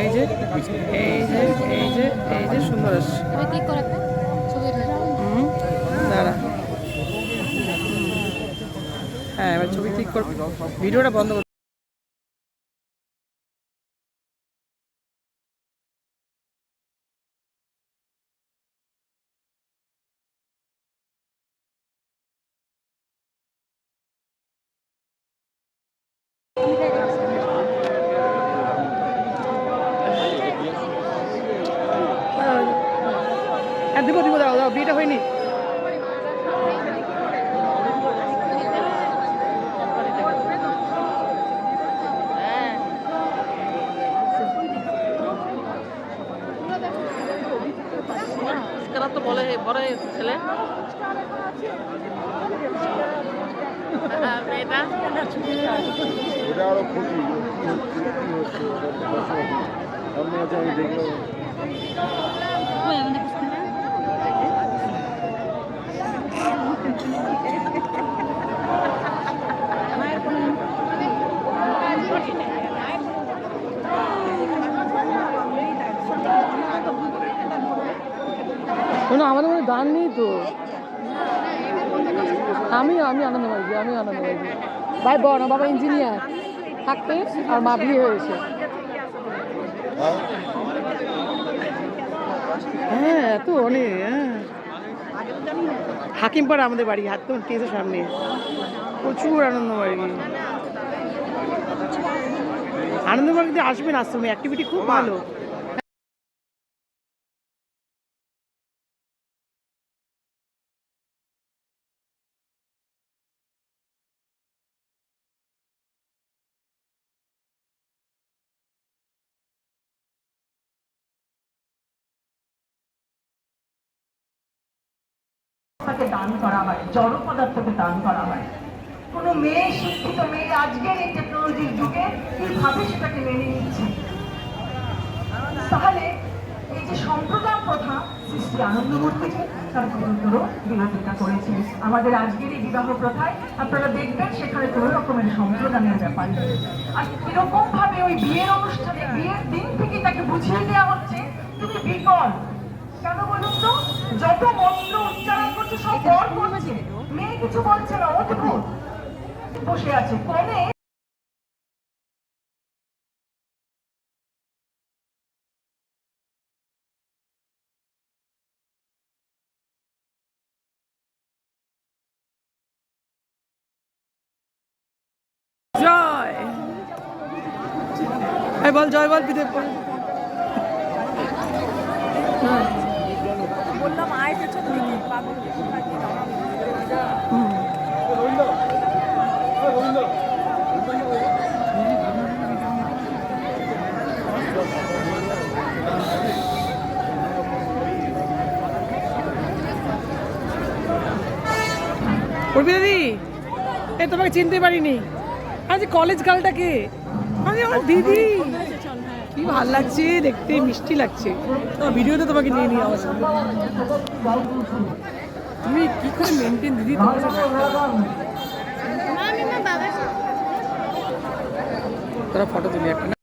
এই যে এই যে এই যে এই যে সুন্দর আসছে। দাঁড়া, হ্যাঁ এবার ছবি ক্লিক কর, ভিডিওটা বন্ধ কর। হ্যাঁ দিব দিব, দাও দাও, বিয়েটা হয়নি। তো বলে বড় ছেলে আমাদের মনে গান নেই তো। আমি আনন্দ পাইছি, আমি আনন্দ পাইছি। ভাই বড় বাবা ইঞ্জিনিয়ার থাকতে আর মা বিয়ে হয়েছে। হ্যাঁ তো অনেক, হ্যাঁ হাকিমপাড়া আমাদের বাড়ি, হাত তো কেসের সামনে। প্রচুর আনন্দ বাড়ি, আনন্দবাড়িতে আসবেন, আশ্রমে অ্যাক্টিভিটি খুব ভালো। দান করা হয়, জড় পদার্থকে দান করা হয়। কোনো মেয়ে, শিক্ষিত মেয়ে আজকের এই টেকনোলজির যুগে কিভাবে সেটাকে মেনে নিচ্ছে? তাহলে এই যে সম্প্রদান প্রথা সৃষ্টি আনন্দমূর্তিকে তার গুরুতর বিরোধিতা করেছে। আমাদের আজকের এই বিবাহ প্রথায় আপনারা দেখবেন সেখানে কোনো রকমের সম্প্রদানের ব্যাপার নেই। আর কিরকম ভাবে ওই বিয়ের অনুষ্ঠানে বিয়ের দিন থেকে তাকে বুঝিয়ে দেওয়া হচ্ছে তুমি বিকল। কেন বলুন তো? যত মন্ত্র উচ্চারণ করছে সব বর করছে, মেয়ে কিছু বলছে না, অদ্ভুত বসে আছে কোণে। জয়, এই বল জয় বল, বিদেব বল। বললাম আয় পেছন দিকে পাগল। উর্মি দিদি, এই তোমাকে চিনতে পারিনি, আজ কলেজ গার্লটাকে আমি আমার দিদি। কি ভাল লাগছে দেখতে, মিষ্টি লাগছে। ভিডিওতে তোমাকে নিয়ে নিয়ে আমার সামনে। তুমি কি করে মেনটেন দিদি তোমার সাথে? তোরা ফটো তুলি একটা।